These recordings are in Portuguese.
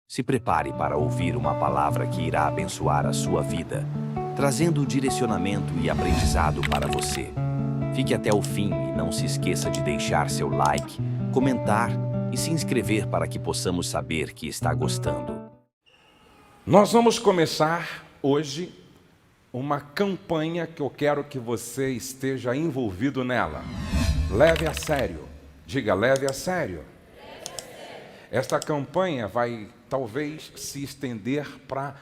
Se prepare para ouvir uma palavra que irá abençoar a sua vida, trazendo direcionamento e aprendizado para você. Fique até o fim e não se esqueça de deixar seu like, comentar e se inscrever para que possamos saber que está gostando. Nós vamos começar hoje uma campanha que eu quero que você esteja envolvido nela. Leve a sério. Diga, leve a sério. Esta campanha vai talvez se estender para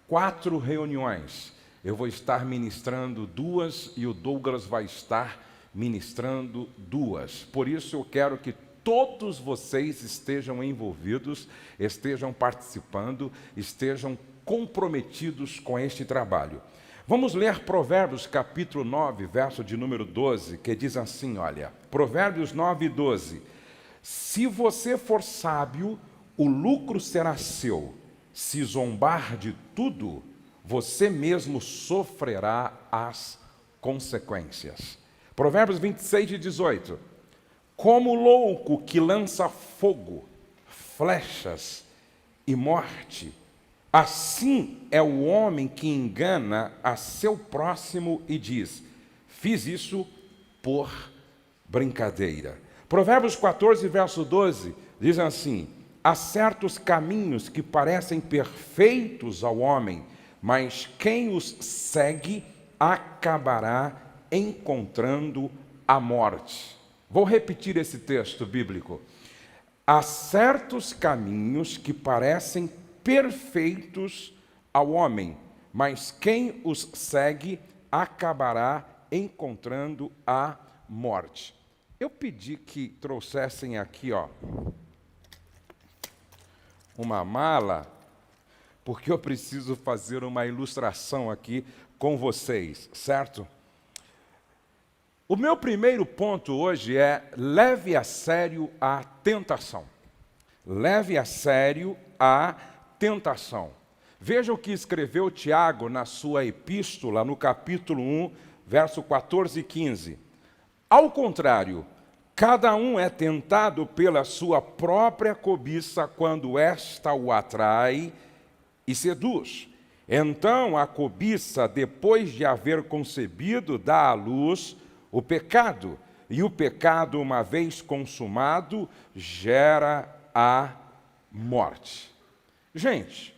4 reuniões. Eu vou estar ministrando 2 e o Douglas vai estar ministrando 2. Por isso eu quero que todos vocês estejam envolvidos, estejam participando, estejam comprometidos com este trabalho. Vamos ler Provérbios capítulo 9, verso de número 12, que diz assim, olha, Provérbios 9, 12. Se você for sábio, o lucro será seu. Se zombar de tudo, você mesmo sofrerá as consequências. Provérbios 26 e 18. Como louco que lança fogo, flechas e morte, assim é o homem que engana a seu próximo e diz, fiz isso por brincadeira. Provérbios 14, verso 12, diz assim, há certos caminhos que parecem perfeitos ao homem, mas quem os segue acabará encontrando a morte. Vou repetir esse texto bíblico. Há certos caminhos que parecem perfeitos ao homem, mas quem os segue acabará encontrando a morte. Eu pedi que trouxessem aqui, uma mala, porque eu preciso fazer uma ilustração aqui com vocês, certo? O meu primeiro ponto hoje é leve a sério a tentação. Leve a sério a tentação. Veja o que escreveu Tiago na sua epístola, no capítulo 1, verso 14 e 15. Ao contrário, cada um é tentado pela sua própria cobiça quando esta o atrai e seduz. Então a cobiça, depois de haver concebido, dá à luz o pecado. E o pecado, uma vez consumado, gera a morte. Gente,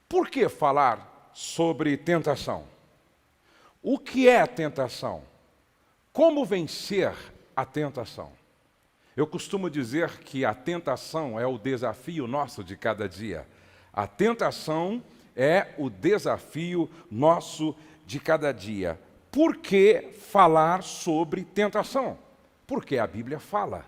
por que falar sobre tentação? O que é tentação? Como vencer a tentação? Eu costumo dizer que a tentação é o desafio nosso de cada dia. A tentação é o desafio nosso de cada dia. Por que falar sobre tentação? Porque a Bíblia fala.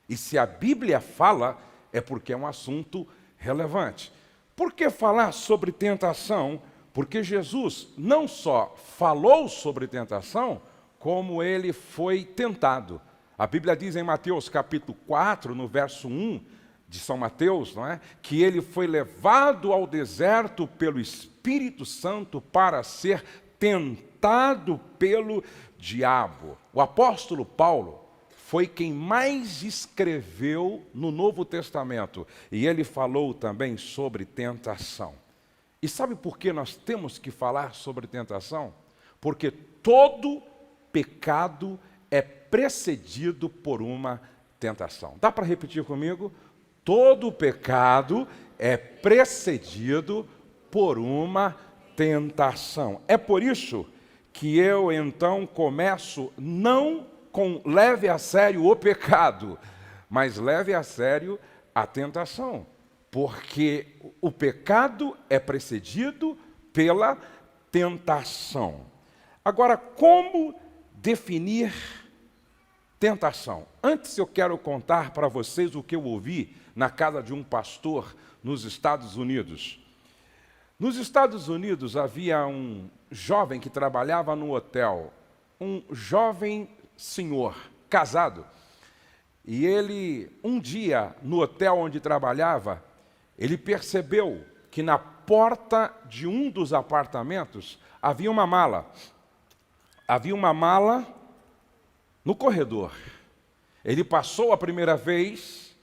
E se a Bíblia fala, é porque é um assunto relevante. Por que falar sobre tentação? Porque Jesus não só falou sobre tentação, como ele foi tentado. A Bíblia diz em Mateus capítulo 4, no verso 1 de São Mateus, não é? Que ele foi levado ao deserto pelo Espírito Santo para ser tentado pelo diabo. O apóstolo Paulo foi quem mais escreveu no Novo Testamento, e ele falou também sobre tentação. E sabe por que nós temos que falar sobre tentação? Porque todo pecado é precedido por uma tentação. Dá para repetir comigo? Todo pecado é precedido por uma tentação. É por isso que eu então começo não com leve a sério o pecado, mas leve a sério a tentação. Porque o pecado é precedido pela tentação. Agora, como definir tentação? Antes eu quero contar para vocês o que eu ouvi na casa de um pastor nos Estados Unidos. Nos Estados Unidos havia um jovem que trabalhava no hotel, um jovem senhor, casado. E ele, um dia, no hotel onde trabalhava, ele percebeu que na porta de um dos apartamentos havia uma mala. Havia uma mala no corredor. Ele passou a primeira vez,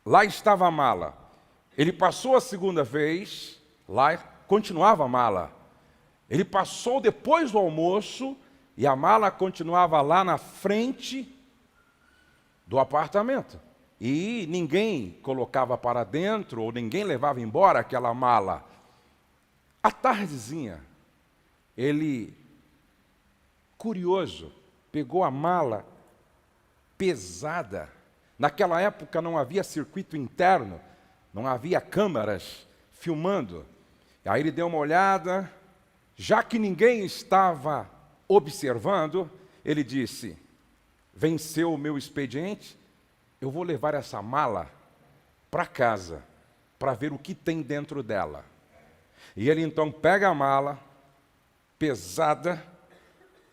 lá estava a mala. Ele passou a segunda vez, lá continuava a mala. Ele passou depois do almoço e a mala continuava lá na frente do apartamento. E ninguém colocava para dentro ou ninguém levava embora aquela mala. À tardezinha, ele, curioso, pegou a mala pesada. Naquela época não havia circuito interno, não havia câmeras filmando. Aí ele deu uma olhada, já que ninguém estava observando, ele disse: venceu o meu expediente, eu vou levar essa mala para casa, para ver o que tem dentro dela. E ele então pega a mala, pesada,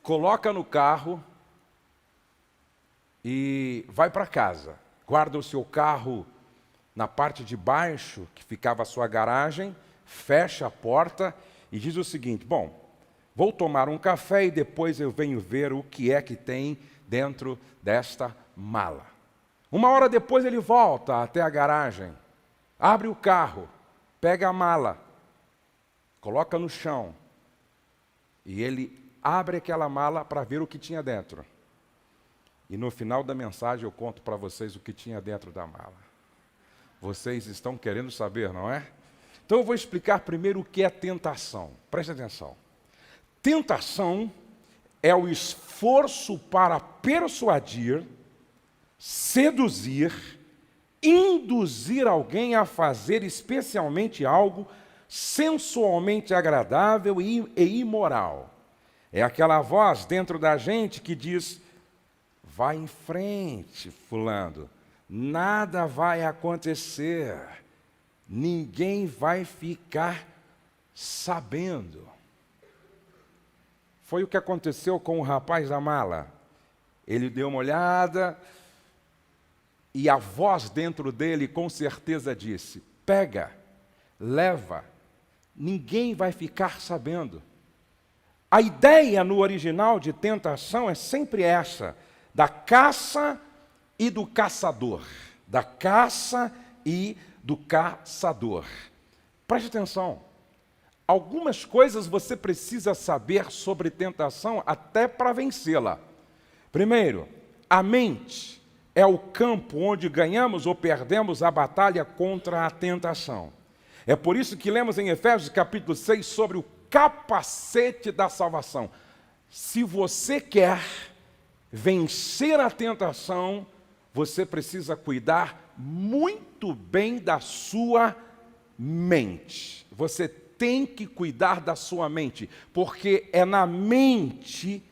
coloca no carro e vai para casa. Guarda o seu carro na parte de baixo, que ficava a sua garagem, fecha a porta e diz o seguinte: bom, vou tomar um café e depois eu venho ver o que é que tem dentro desta mala. Uma hora depois ele volta até a garagem, abre o carro, pega a mala, coloca no chão e ele abre aquela mala para ver o que tinha dentro. E no final da mensagem eu conto para vocês o que tinha dentro da mala. Vocês estão querendo saber, não é? Então eu vou explicar primeiro o que é tentação. Preste atenção. Tentação é o esforço para persuadir, seduzir, induzir alguém a fazer especialmente algo sensualmente agradável e imoral. É aquela voz dentro da gente que diz: vai em frente, fulano, nada vai acontecer, ninguém vai ficar sabendo. Foi o que aconteceu com o rapaz da mala. Ele deu uma olhada e a voz dentro dele com certeza disse: pega, leva, ninguém vai ficar sabendo. A ideia no original de tentação é sempre essa, da caça e do caçador. Da caça e do caçador. Preste atenção. Algumas coisas você precisa saber sobre tentação até para vencê-la. Primeiro, a mente é o campo onde ganhamos ou perdemos a batalha contra a tentação. É por isso que lemos em Efésios capítulo 6 sobre o capacete da salvação. Se você quer vencer a tentação, você precisa cuidar muito bem da sua mente. Você tem que cuidar da sua mente, porque é na mente,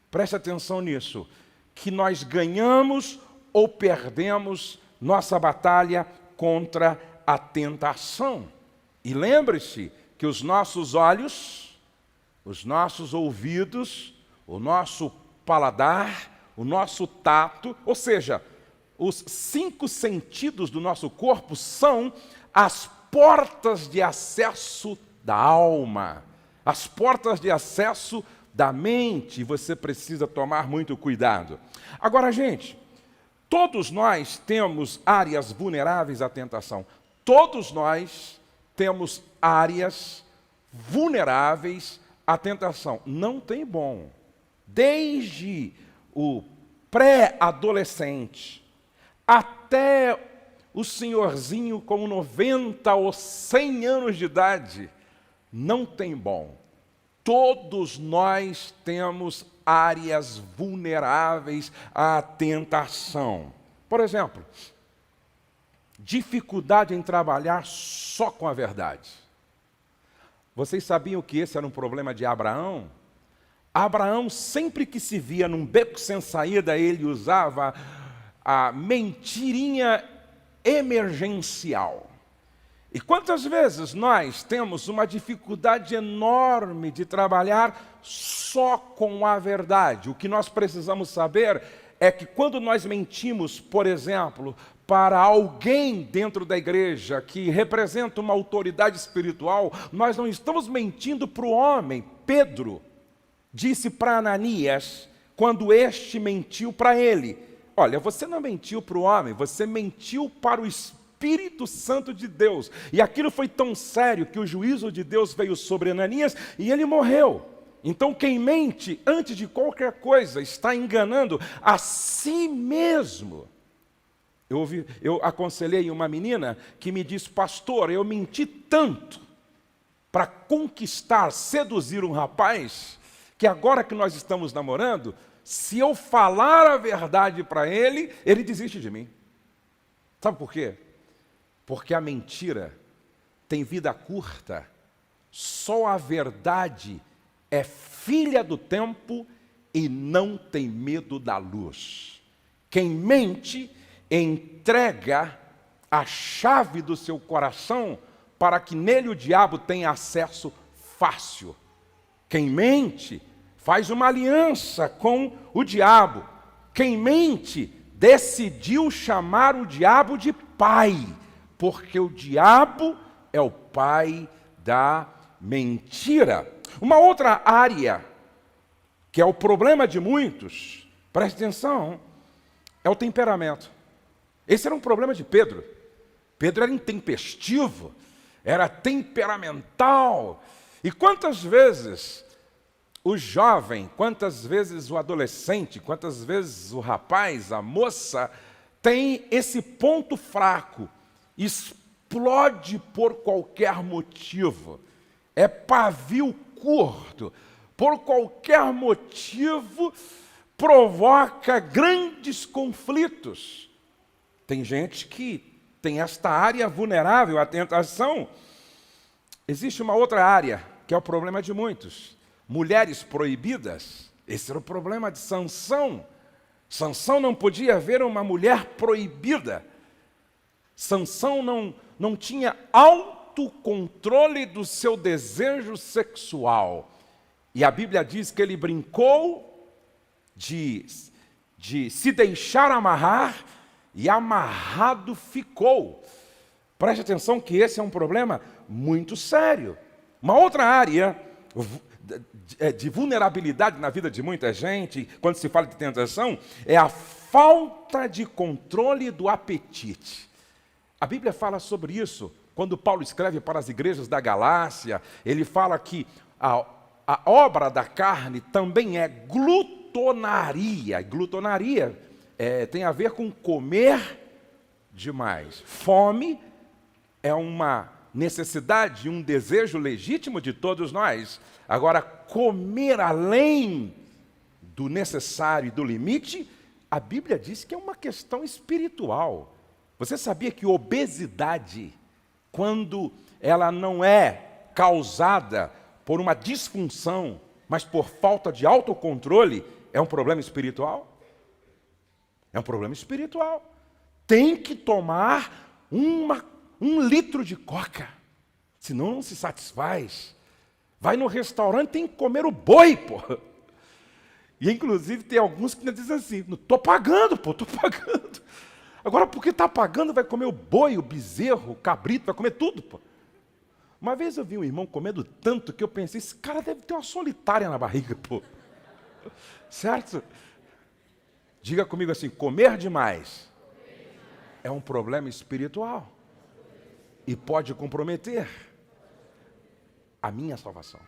preste atenção nisso, que nós ganhamos ou perdemos nossa batalha contra a tentação. E lembre-se que os nossos olhos, os nossos ouvidos, o nosso paladar, o nosso tato, ou seja, os 5 sentidos do nosso corpo são as portas de acesso da alma, as portas de acesso da mente. Você precisa tomar muito cuidado. Agora, gente, todos nós temos áreas vulneráveis à tentação. Todos nós temos áreas vulneráveis à tentação. Não tem bom. Desde o pré-adolescente até o senhorzinho com 90 ou 100 anos de idade, não tem bom. Todos nós temos áreas vulneráveis à tentação. Por exemplo, dificuldade em trabalhar só com a verdade. Vocês sabiam que esse era um problema de Abraão? Abraão, sempre que se via num beco sem saída, ele usava a mentirinha emergencial. E quantas vezes nós temos uma dificuldade enorme de trabalhar só com a verdade? O que nós precisamos saber é que quando nós mentimos, por exemplo, para alguém dentro da igreja que representa uma autoridade espiritual, nós não estamos mentindo para o homem. Pedro disse para Ananias, quando este mentiu para ele: olha, você não mentiu para o homem, você mentiu para o Espírito Espírito Santo de Deus. E aquilo foi tão sério que o juízo de Deus veio sobre Ananias e ele morreu. Então quem mente antes de qualquer coisa está enganando a si mesmo. Eu aconselhei uma menina que me disse: pastor, eu menti tanto para conquistar, seduzir um rapaz, que agora que nós estamos namorando, se eu falar a verdade para ele, ele desiste de mim. Sabe por quê? Porque a mentira tem vida curta. Só a verdade é filha do tempo e não tem medo da luz. Quem mente entrega a chave do seu coração para que nele o diabo tenha acesso fácil. Quem mente faz uma aliança com o diabo. Quem mente decidiu chamar o diabo de pai, porque o diabo é o pai da mentira. Uma outra área, que é o problema de muitos, preste atenção, é o temperamento. Esse era um problema de Pedro. Pedro era intempestivo, era temperamental. E quantas vezes o jovem, quantas vezes o adolescente, quantas vezes o rapaz, a moça, tem esse ponto fraco, explode por qualquer motivo, é pavio curto, por qualquer motivo provoca grandes conflitos. Tem gente que tem esta área vulnerável à tentação. Existe uma outra área, que é o problema de muitos. Mulheres proibidas. Esse era o problema de Sansão. Sansão não podia ver uma mulher proibida. Sansão não tinha autocontrole do seu desejo sexual. E a Bíblia diz que ele brincou de se deixar amarrar, e amarrado ficou. Preste atenção que esse é um problema muito sério. Uma outra área de vulnerabilidade na vida de muita gente, quando se fala de tentação, é a falta de controle do apetite. A Bíblia fala sobre isso. Quando Paulo escreve para as igrejas da Galácia, ele fala que a obra da carne também é glutonaria. Glutonaria tem a ver com comer demais. Fome é uma necessidade, um desejo legítimo de todos nós. Agora, comer além do necessário e do limite, a Bíblia diz que é uma questão espiritual. Você sabia que obesidade, quando ela não é causada por uma disfunção, mas por falta de autocontrole, é um problema espiritual? É um problema espiritual. Tem que tomar um litro de coca, senão não se satisfaz. Vai no restaurante, tem que comer o boi, pô. E inclusive tem alguns que dizem assim: não estou pagando, pô, estou pagando. Agora, porque está pagando, vai comer o boi, o bezerro, o cabrito, vai comer tudo, pô. Uma vez eu vi um irmão comendo tanto que eu pensei: esse cara deve ter uma solitária na barriga, pô. Certo? Diga comigo assim: comer demais é um problema espiritual e pode comprometer a minha salvação.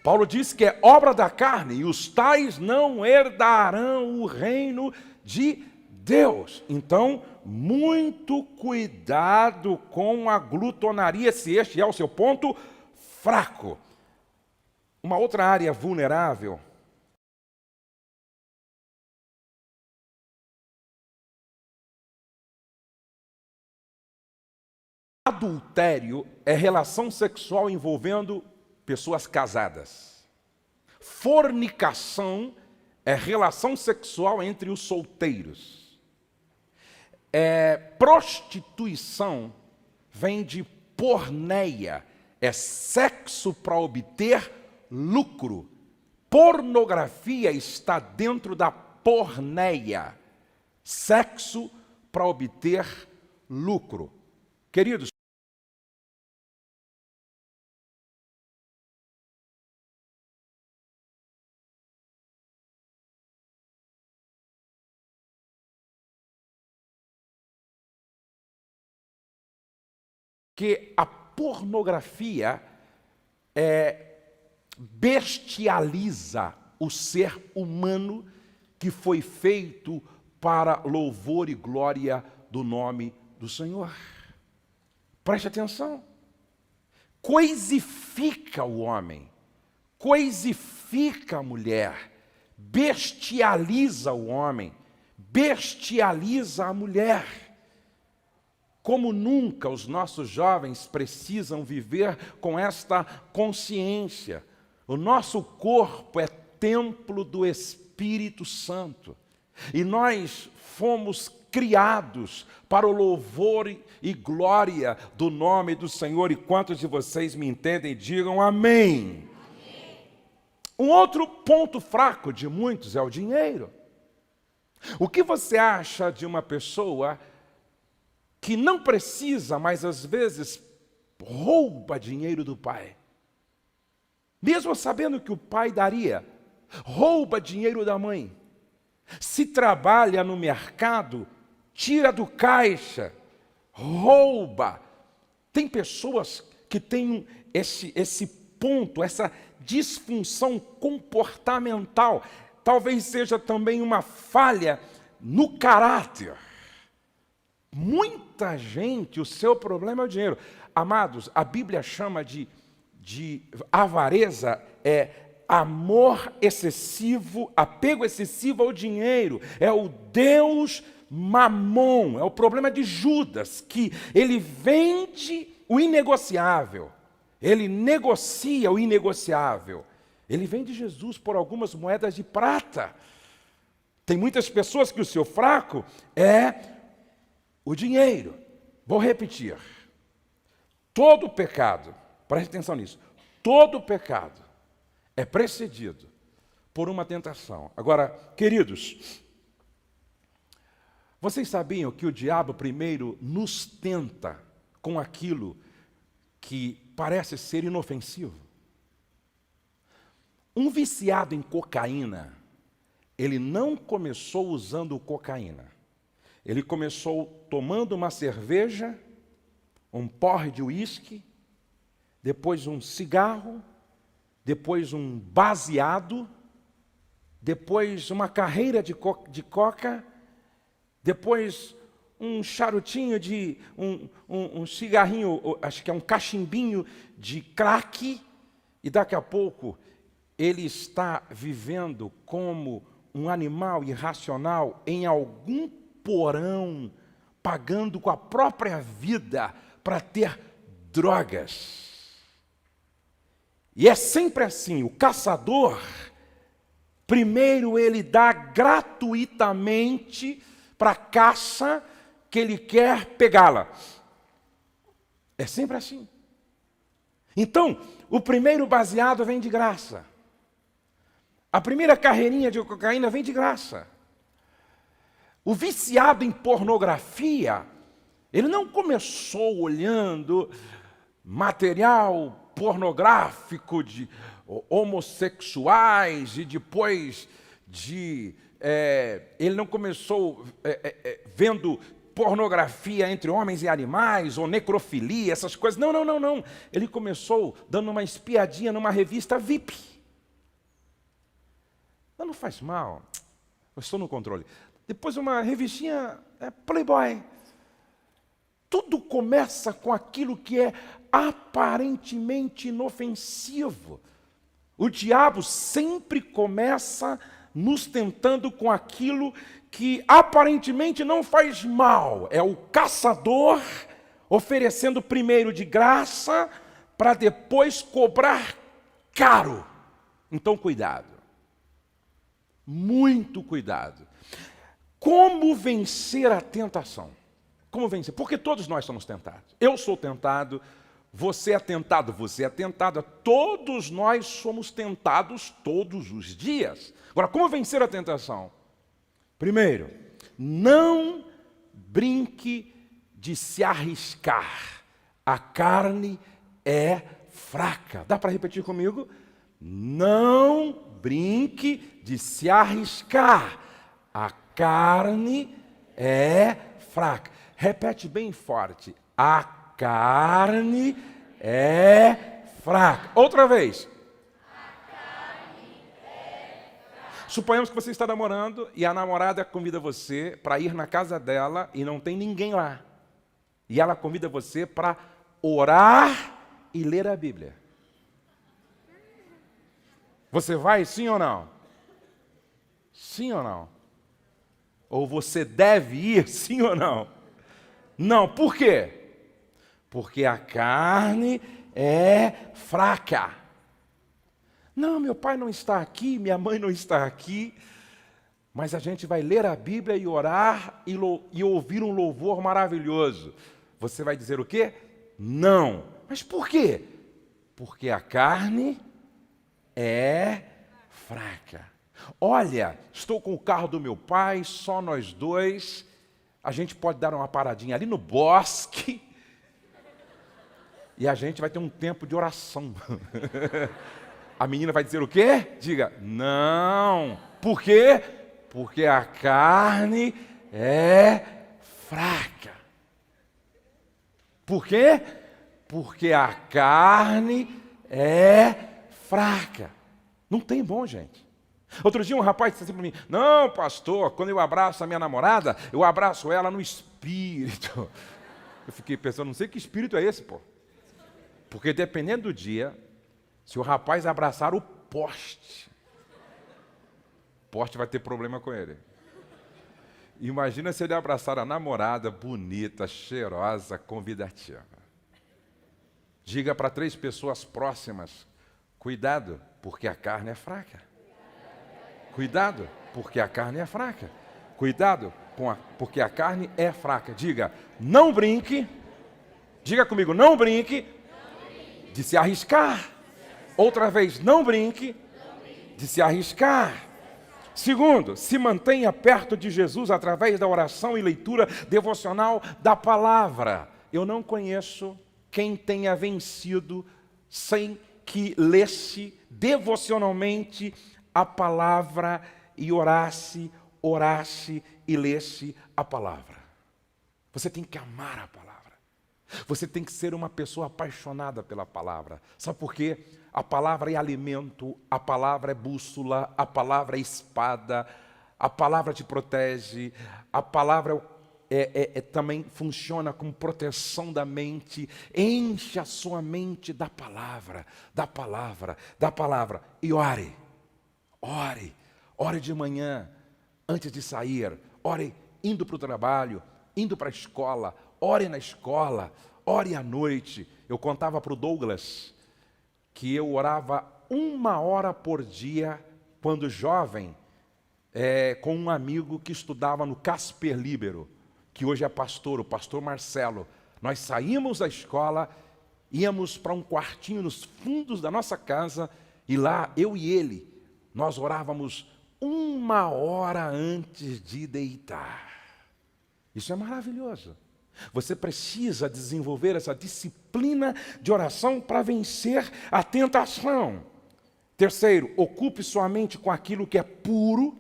Paulo diz que é obra da carne e os tais não herdarão o reino de Deus. Então, muito cuidado com a glutonaria, se este é o seu ponto fraco. Uma outra área vulnerável adultério é relação sexual envolvendo pessoas casadas. Fornicação é relação sexual entre os solteiros. Prostituição vem de porneia, é sexo para obter lucro. Pornografia está dentro da porneia, sexo para obter lucro. Queridos, que a pornografia bestializa o ser humano que foi feito para louvor e glória do nome do Senhor. Preste atenção. Coisifica o homem, coisifica a mulher, bestializa o homem, bestializa a mulher. Como nunca os nossos jovens precisam viver com esta consciência. O nosso corpo é templo do Espírito Santo. E nós fomos criados para o louvor e glória do nome do Senhor. E quantos de vocês me entendem, digam amém. Um outro ponto fraco de muitos é o dinheiro. O que você acha de uma pessoa que não precisa, mas às vezes rouba dinheiro do pai? Mesmo sabendo que o pai daria, rouba dinheiro da mãe. Se trabalha no mercado, tira do caixa, rouba. Tem pessoas que têm esse ponto, essa disfunção comportamental. Talvez seja também uma falha no caráter. Muita gente, o seu problema é o dinheiro. Amados, a Bíblia chama de avareza, amor excessivo, apego excessivo ao dinheiro. É o Deus Mamon, é o problema de Judas, que ele vende o inegociável, ele negocia o inegociável. Ele vende Jesus por algumas moedas de prata. Tem muitas pessoas que o seu fraco é o dinheiro. Vou repetir. Todo pecado, preste atenção nisso, todo pecado é precedido por uma tentação. Agora, queridos, vocês sabiam que o diabo primeiro nos tenta com aquilo que parece ser inofensivo? Um viciado em cocaína, ele não começou usando cocaína. Ele começou tomando uma cerveja, um porre de uísque, depois um cigarro, depois um baseado, depois uma carreira de coca, depois um charutinho de um cigarrinho, acho que é um cachimbinho de crack, e daqui a pouco ele está vivendo como um animal irracional em algum porão, pagando com a própria vida para ter drogas. E é sempre assim, o caçador, primeiro ele dá gratuitamente para a caça que ele quer pegá-la. É sempre assim. Então, o primeiro baseado vem de graça. A primeira carreirinha de cocaína vem de graça. O viciado em pornografia, ele não começou olhando material pornográfico de homossexuais e depois ele não começou vendo pornografia entre homens e animais ou necrofilia, essas coisas. Não. Ele começou dando uma espiadinha numa revista VIP. Não faz mal, eu estou no controle. Depois uma revistinha Playboy. Tudo começa com aquilo que é aparentemente inofensivo. O diabo sempre começa nos tentando com aquilo que aparentemente não faz mal. É o caçador oferecendo primeiro de graça para depois cobrar caro. Então, cuidado. Muito cuidado. Como vencer a tentação? Como vencer? Porque todos nós somos tentados. Eu sou tentado, você é tentado, você é tentada. Todos nós somos tentados todos os dias. Agora, como vencer a tentação? Primeiro, não brinque de se arriscar. A carne é fraca. Dá para repetir comigo? Não brinque de se arriscar. A carne é fraca. Repete bem forte. A carne é fraca. Outra vez. Suponhamos que você está namorando e a namorada convida você para ir na casa dela e não tem ninguém lá. E ela convida você para orar e ler a Bíblia. Você vai, sim ou não? Sim ou não? Ou você deve ir, sim ou não? Não, por quê? Porque a carne é fraca. Não, meu pai não está aqui, minha mãe não está aqui, mas a gente vai ler a Bíblia e orar e ouvir um louvor maravilhoso. Você vai dizer o quê? Não. Mas por quê? Porque a carne é fraca. Olha, estou com o carro do meu pai, só nós dois, a gente pode dar uma paradinha ali no bosque e a gente vai ter um tempo de oração. A menina vai dizer o quê? Diga, não. Por quê? Porque a carne é fraca. Por quê? Porque a carne é fraca. Não tem bom, gente. Outro dia um rapaz disse assim para mim, não, pastor, quando eu abraço a minha namorada, eu abraço ela no espírito. Eu fiquei pensando, não sei que espírito é esse, pô. Porque dependendo do dia, se o rapaz abraçar o poste vai ter problema com ele. Imagina se ele abraçar a namorada bonita, cheirosa, convidativa. Diga para 3 pessoas próximas, cuidado, porque a carne é fraca. Cuidado, porque a carne é fraca. Cuidado, porque a carne é fraca. Diga, não brinque. Diga comigo, não brinque de se arriscar. Outra vez, não brinque de se arriscar. Segundo, se mantenha perto de Jesus através da oração e leitura devocional da palavra. Eu não conheço quem tenha vencido sem que lesse devocionalmente a palavra e orasse e lesse a palavra. Você tem que amar a palavra. Você tem que ser uma pessoa apaixonada pela palavra. Sabe por quê? A palavra é alimento, a palavra é bússola, a palavra é espada, a palavra te protege, a palavra também funciona como proteção da mente. Enche a sua mente da palavra, da palavra, da palavra. E ore, ore de manhã, antes de sair, ore indo para o trabalho, indo para a escola, ore na escola, ore à noite. Eu contava para o Douglas que eu orava 1 hora por dia, quando jovem, com um amigo que estudava no Casper Libero, que hoje é pastor, o pastor Marcelo. Nós saímos da escola, íamos para um quartinho nos fundos da nossa casa, e lá, eu e ele, nós orávamos 1 hora antes de deitar. Isso é maravilhoso. Você precisa desenvolver essa disciplina de oração para vencer a tentação. Terceiro, ocupe sua mente com aquilo que é puro,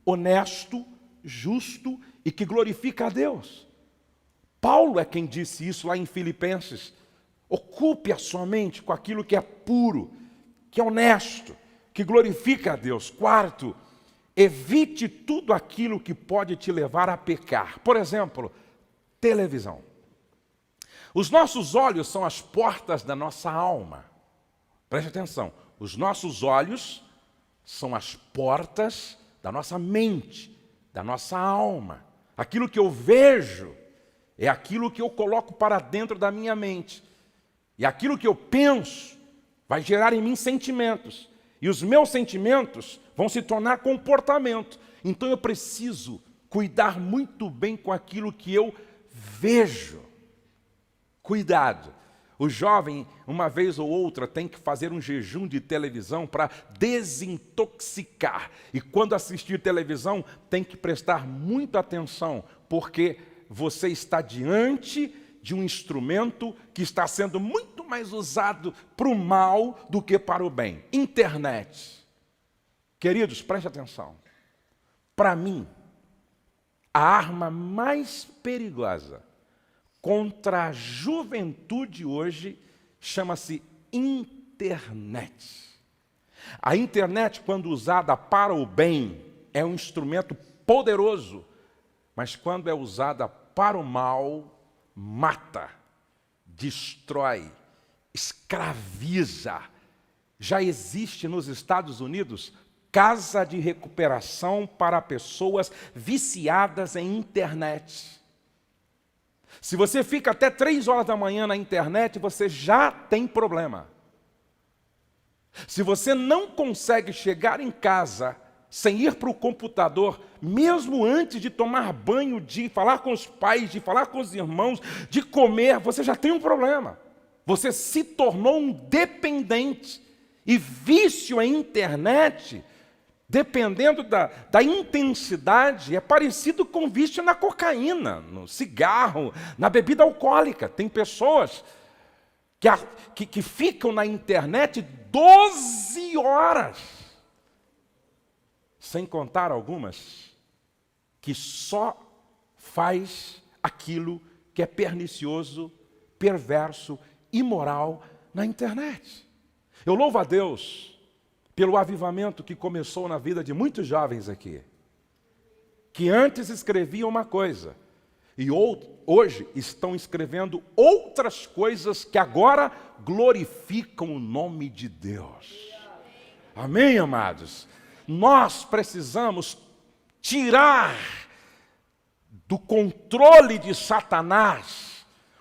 honesto, justo e que glorifica a Deus. Paulo é quem disse isso lá em Filipenses. Ocupe a sua mente com aquilo que é puro, que é honesto, que glorifica a Deus. Quarto, evite tudo aquilo que pode te levar a pecar. Por exemplo, televisão. Os nossos olhos são as portas da nossa alma. Preste atenção. Os nossos olhos são as portas da nossa mente, da nossa alma. Aquilo que eu vejo é aquilo que eu coloco para dentro da minha mente. E aquilo que eu penso vai gerar em mim sentimentos. E os meus sentimentos vão se tornar comportamento. Então eu preciso cuidar muito bem com aquilo que eu vejo. Cuidado. O jovem, uma vez ou outra, tem que fazer um jejum de televisão para desintoxicar. E quando assistir televisão, tem que prestar muita atenção, porque você está diante de um instrumento que está sendo muito mais usado para o mal do que para o bem. Internet. Queridos, preste atenção. Para mim, a arma mais perigosa contra a juventude hoje chama-se internet. A internet, quando usada para o bem, é um instrumento poderoso, mas quando é usada para o mal, mata, destrói, escraviza. Já existe nos Estados Unidos casa de recuperação para pessoas viciadas em internet. Se você fica até 3 horas da manhã na internet, você já tem problema. Se você não consegue chegar em casa sem ir para o computador, mesmo antes de tomar banho, de falar com os pais, de falar com os irmãos, de comer, você já tem um problema. Você se tornou um dependente. E vício em internet, dependendo da intensidade, é parecido com vício na cocaína, no cigarro, na bebida alcoólica. Tem pessoas que ficam na internet 12 horas, sem contar algumas que só faz aquilo que é pernicioso, perverso, imoral na internet. Eu louvo a Deus pelo avivamento que começou na vida de muitos jovens aqui, que antes escreviam uma coisa e hoje estão escrevendo outras coisas que agora glorificam o nome de Deus. Amém, amados? Nós precisamos tirar do controle de Satanás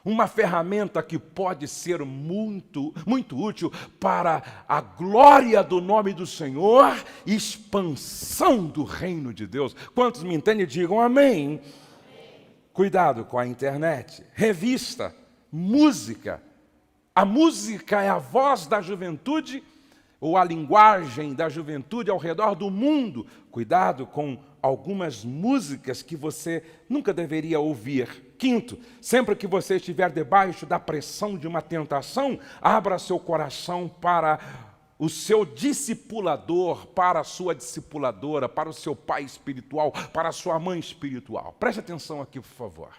uma ferramenta que pode ser muito, muito útil para a glória do nome do Senhor e expansão do reino de Deus. Quantos me entendem? Digam amém. Cuidado com a internet. Revista, música. A música é a voz da juventude ou a linguagem da juventude ao redor do mundo. Cuidado com algumas músicas que você nunca deveria ouvir. Quinto, sempre que você estiver debaixo da pressão de uma tentação, abra seu coração para o seu discipulador, para a sua discipuladora, para o seu pai espiritual, para a sua mãe espiritual. Preste atenção aqui, por favor.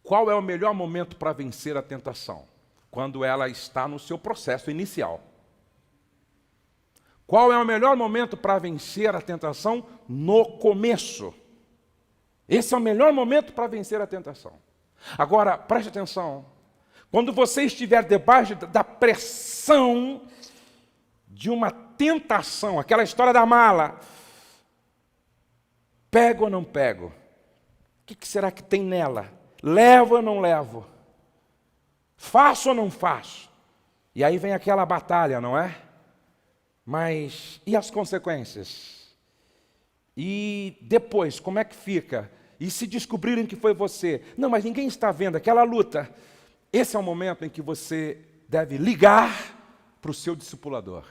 Qual é o melhor momento para vencer a tentação? Quando ela está no seu processo inicial. Qual é o melhor momento para vencer a tentação? No começo. Esse é o melhor momento para vencer a tentação. Agora, preste atenção. Quando você estiver debaixo da pressão de uma tentação, aquela história da mala, pego ou não pego? O que será que tem nela? Levo ou não levo? Faço ou não faço? E aí vem aquela batalha, não é? Mas e as consequências? E depois, como é que fica? E se descobrirem que foi você? Não, mas ninguém está vendo, aquela luta. Esse é o momento em que você deve ligar para o seu discipulador.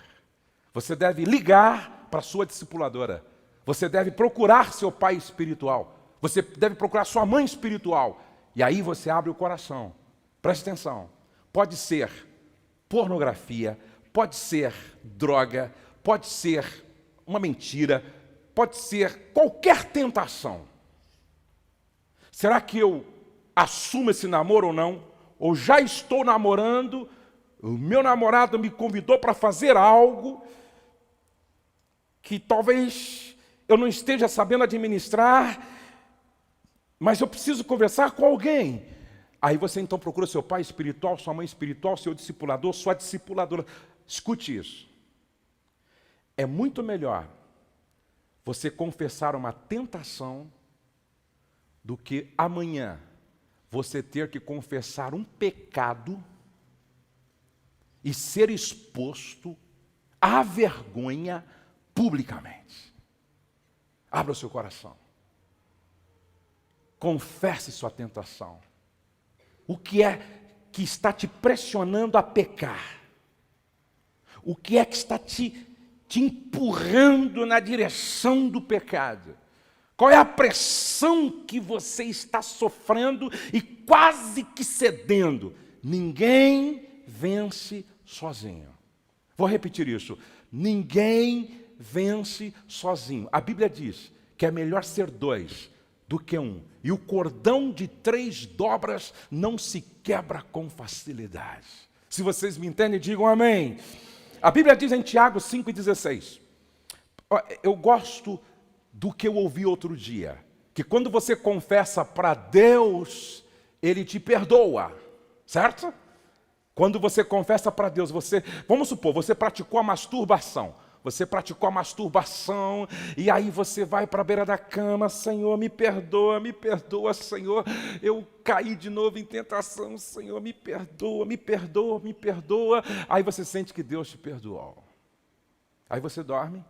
Você deve ligar para a sua discipuladora. Você deve procurar seu pai espiritual. Você deve procurar sua mãe espiritual. E aí você abre o coração. Preste atenção. Pode ser pornografia, pode ser droga, pode ser uma mentira, pode ser qualquer tentação. Será que eu assumo esse namoro ou não? Ou já estou namorando, o meu namorado me convidou para fazer algo que talvez eu não esteja sabendo administrar, mas eu preciso conversar com alguém. Aí você então procura seu pai espiritual, sua mãe espiritual, seu discipulador, sua discipuladora. Escute isso. É muito melhor você confessar uma tentação do que amanhã você ter que confessar um pecado e ser exposto à vergonha publicamente. Abra o seu coração. Confesse sua tentação. O que é que está te pressionando a pecar? O que é que está te empurrando na direção do pecado? Qual é a pressão que você está sofrendo e quase que cedendo? Ninguém vence sozinho. Vou repetir isso. Ninguém vence sozinho. A Bíblia diz que é melhor ser 2 do que um. E o cordão de 3 dobras não se quebra com facilidade. Se vocês me entendem, digam amém. A Bíblia diz em Tiago 5,16. Eu gosto do que eu ouvi outro dia. Que quando você confessa para Deus, Ele te perdoa. Certo? Quando você confessa para Deus, vamos supor, você praticou a masturbação. Você praticou a masturbação e aí você vai para a beira da cama, Senhor, me perdoa, Senhor, eu caí de novo em tentação, Senhor, me perdoa. Aí você sente que Deus te perdoou. Aí você dorme.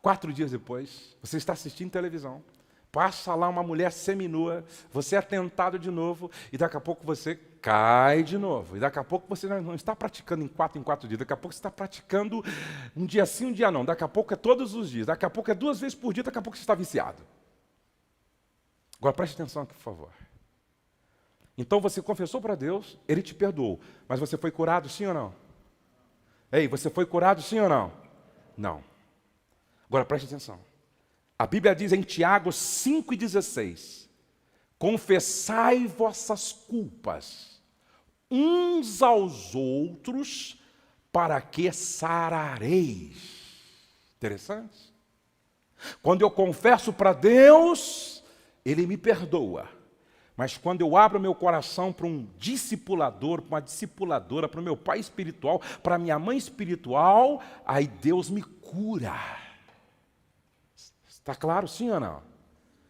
4 dias depois, você está assistindo televisão. Passa lá uma mulher seminua, você é tentado de novo, e daqui a pouco você cai de novo. E daqui a pouco você não está praticando em 4 dias, daqui a pouco você está praticando um dia sim, um dia não. Daqui a pouco é todos os dias, daqui a pouco é 2 vezes por dia, daqui a pouco você está viciado. Agora preste atenção aqui, por favor. Então você confessou para Deus, Ele te perdoou, mas você foi curado sim ou não? Ei, você foi curado sim ou não? Não. Agora preste atenção. A Bíblia diz em Tiago 5,16: confessai vossas culpas uns aos outros, para que sarareis. Interessante. Quando eu confesso para Deus, Ele me perdoa. Mas quando eu abro meu coração para um discipulador, para uma discipuladora, para o meu pai espiritual, para a minha mãe espiritual, aí Deus me cura. Está claro sim ou não?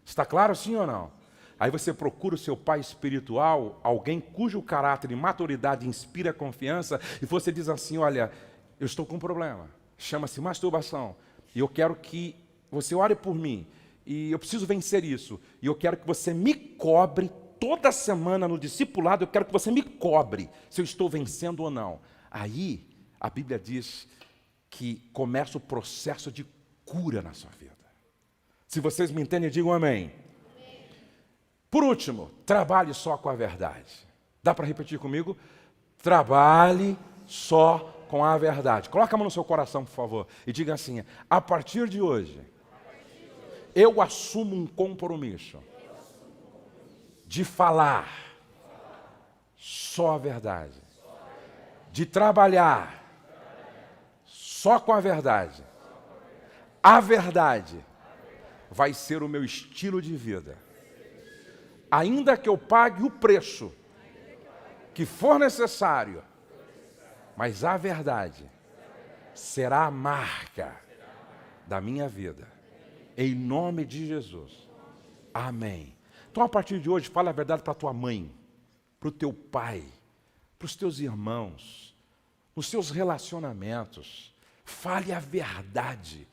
Está claro sim ou não? Aí você procura o seu pai espiritual, alguém cujo caráter e maturidade inspira confiança, e você diz assim, olha, eu estou com um problema, chama-se masturbação, e eu quero que você ore por mim, e eu preciso vencer isso, e eu quero que você me cobre toda semana no discipulado, eu quero que você me cobre se eu estou vencendo ou não. Aí, a Bíblia diz que começa o processo de cura na sua vida. Se vocês me entendem, digam amém. Por último, trabalhe só com a verdade. Dá para repetir comigo? Trabalhe só com a verdade. Coloca a mão no seu coração, por favor, e diga assim, a partir de hoje, eu assumo um compromisso de falar só a verdade, de trabalhar só com a verdade. A verdade vai ser o meu estilo de vida. Ainda que eu pague o preço que for necessário, mas a verdade será a marca da minha vida. Em nome de Jesus. Amém. Então, a partir de hoje, fala a verdade para a tua mãe, para o teu pai, para os teus irmãos, nos seus relacionamentos. Fale a verdade,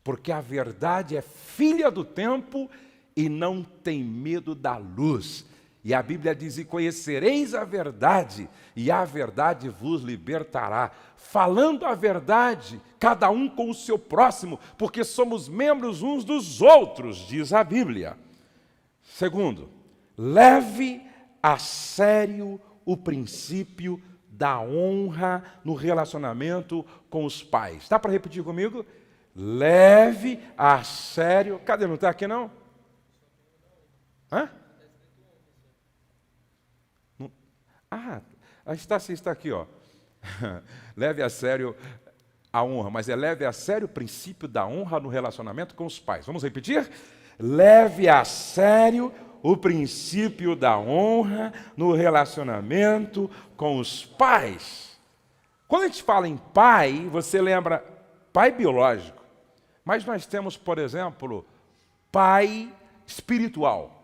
porque a verdade é filha do tempo e não tem medo da luz. E a Bíblia diz, e conhecereis a verdade, e a verdade vos libertará. Falando a verdade, cada um com o seu próximo, porque somos membros uns dos outros, diz a Bíblia. Segundo, leve a sério o princípio da honra no relacionamento com os pais. Dá para repetir comigo? Leve a sério. Cadê? Não está aqui não? Hã? Está aqui, ó. Leve a sério a honra, mas leve a sério o princípio da honra no relacionamento com os pais. Vamos repetir? Leve a sério o princípio da honra no relacionamento com os pais. Quando a gente fala em pai, você lembra pai biológico, mas nós temos, por exemplo, pai espiritual.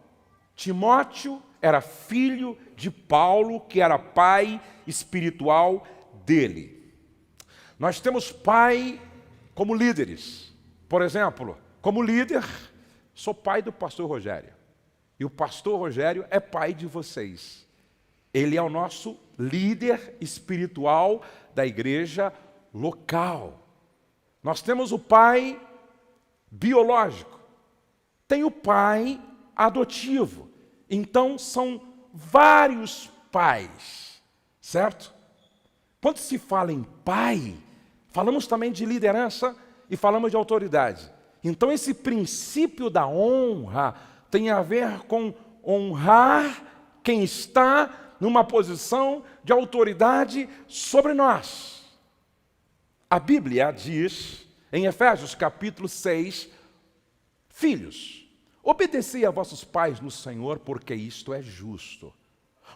Timóteo era filho de Paulo, que era pai espiritual dele. Nós temos pai como líderes. Por exemplo, como líder, sou pai do pastor Rogério. E o pastor Rogério é pai de vocês. Ele é o nosso líder espiritual da igreja local. Nós temos o pai biológico. Tem o pai adotivo. Então, são vários pais, certo? Quando se fala em pai, falamos também de liderança e falamos de autoridade. Então, esse princípio da honra tem a ver com honrar quem está numa posição de autoridade sobre nós. A Bíblia diz, em Efésios capítulo 6, filhos, obedecei a vossos pais no Senhor, porque isto é justo.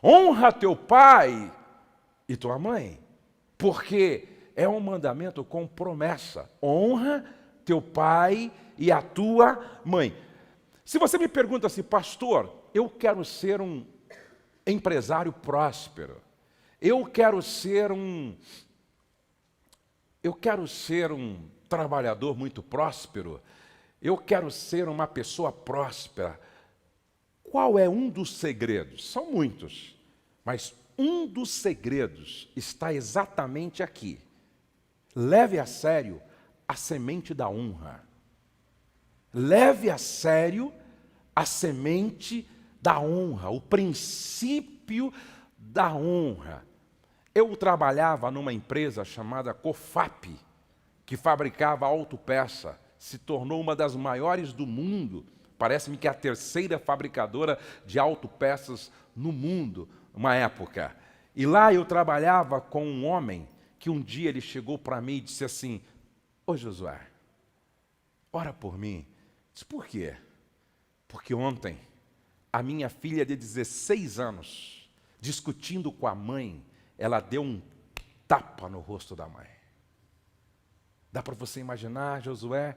Honra teu pai e tua mãe, porque é um mandamento com promessa. Honra teu pai e a tua mãe. Se você me pergunta assim, pastor, eu quero ser um empresário próspero, eu quero ser um trabalhador muito próspero, eu quero ser uma pessoa próspera. Qual é um dos segredos? São muitos, mas um dos segredos está exatamente aqui. Leve a sério a semente da honra. Leve a sério a semente da honra, o princípio da honra. Eu trabalhava numa empresa chamada Cofap, que fabricava autopeça, se tornou uma das maiores do mundo. Parece-me que é a terceira fabricadora de autopeças no mundo, uma época. E lá eu trabalhava com um homem que um dia ele chegou para mim e disse assim, ô Josué, ora por mim. Disse, por quê? Porque ontem a minha filha de 16 anos, discutindo com a mãe, ela deu um tapa no rosto da mãe. Dá para você imaginar, Josué,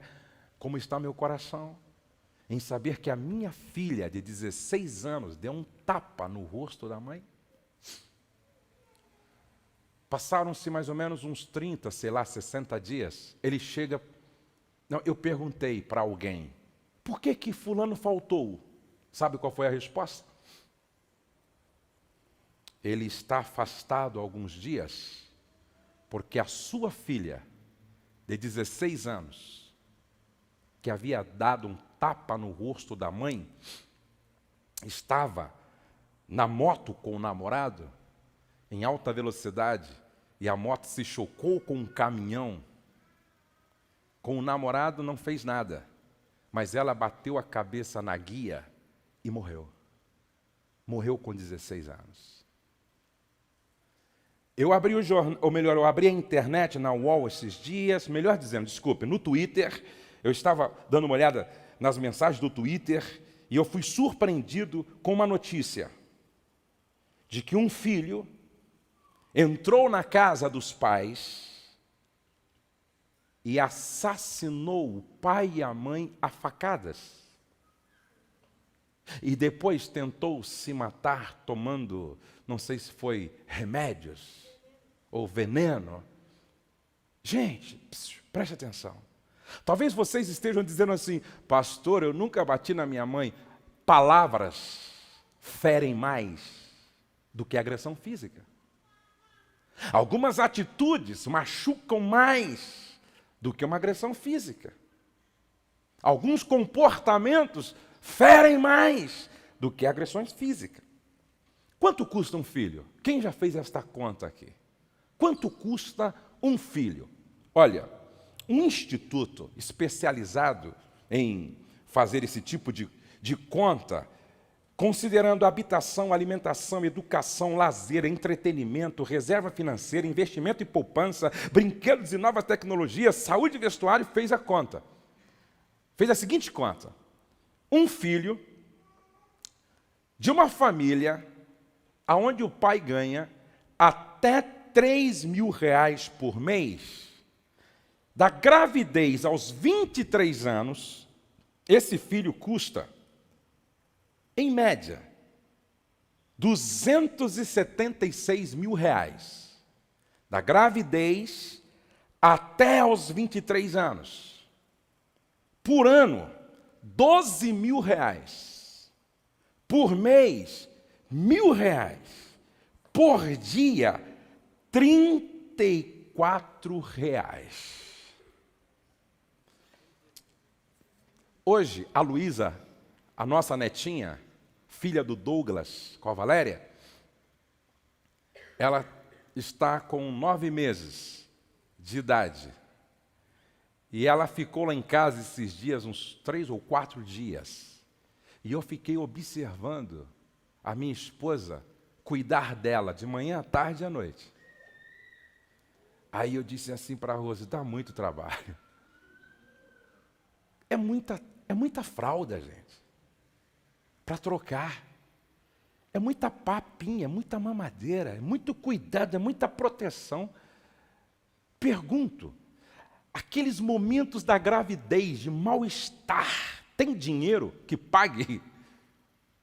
como está meu coração em saber que a minha filha de 16 anos deu um tapa no rosto da mãe? Passaram-se mais ou menos uns 30, 60 dias. Ele chega... Não, eu perguntei para alguém, por que fulano faltou? Sabe qual foi a resposta? Ele está afastado há alguns dias, porque a sua filha, de 16 anos, que havia dado um tapa no rosto da mãe, estava na moto com o namorado, em alta velocidade, e a moto se chocou com um caminhão. Com o namorado não fez nada, mas ela bateu a cabeça na guia e morreu. Morreu com 16 anos. Eu abri o jornal, ou melhor, eu abri a internet na UOL esses dias, melhor dizendo, desculpe, no Twitter. Eu estava dando uma olhada nas mensagens do Twitter e eu fui surpreendido com uma notícia de que um filho entrou na casa dos pais e assassinou o pai e a mãe a facadas. E depois tentou se matar tomando, não sei se foi remédios ou veneno. Gente, preste atenção. Talvez vocês estejam dizendo assim, pastor, eu nunca bati na minha mãe. Palavras ferem mais do que agressão física. Algumas atitudes machucam mais do que uma agressão física. Alguns comportamentos ferem mais do que agressões físicas. Quanto custa um filho? Quem já fez esta conta aqui? Quanto custa um filho? Olha, um instituto especializado em fazer esse tipo de conta, considerando habitação, alimentação, educação, lazer, entretenimento, reserva financeira, investimento e poupança, brinquedos e novas tecnologias, saúde e vestuário, fez a conta. Fez a seguinte conta. Um filho de uma família onde o pai ganha até R$3.000 por mês, da gravidez aos 23 anos, esse filho custa, em média, R$276.000. Da gravidez até aos 23 anos. Por ano, R$12.000. Por mês, R$1.000. Por dia, R$34. Hoje, a Luísa, a nossa netinha, filha do Douglas com a Valéria, ela está com 9 meses de idade. E ela ficou lá em casa esses dias, uns 3 ou 4 dias. E eu fiquei observando a minha esposa cuidar dela de manhã, à tarde e à noite. Aí eu disse assim para a Rose, dá muito trabalho. É muita fralda, gente, para trocar. É muita papinha, é muita mamadeira, é muito cuidado, é muita proteção. Pergunto, aqueles momentos da gravidez, de mal-estar, tem dinheiro que pague?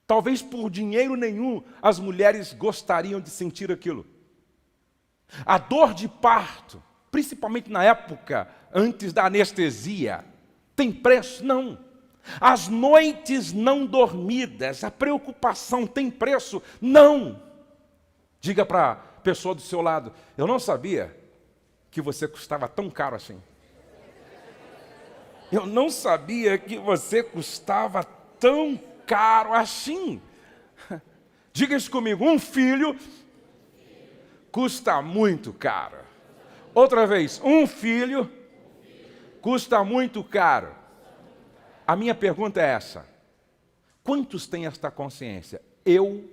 Talvez por dinheiro nenhum as mulheres gostariam de sentir aquilo. A dor de parto, principalmente na época antes da anestesia, tem preço? Não. As noites não dormidas, a preocupação tem preço? Não. Diga para a pessoa do seu lado, eu não sabia que você custava tão caro assim. Eu não sabia que você custava tão caro assim. Diga isso comigo, um filho custa muito caro. Outra vez, um filho custa muito caro. A minha pergunta é essa: quantos têm esta consciência? Eu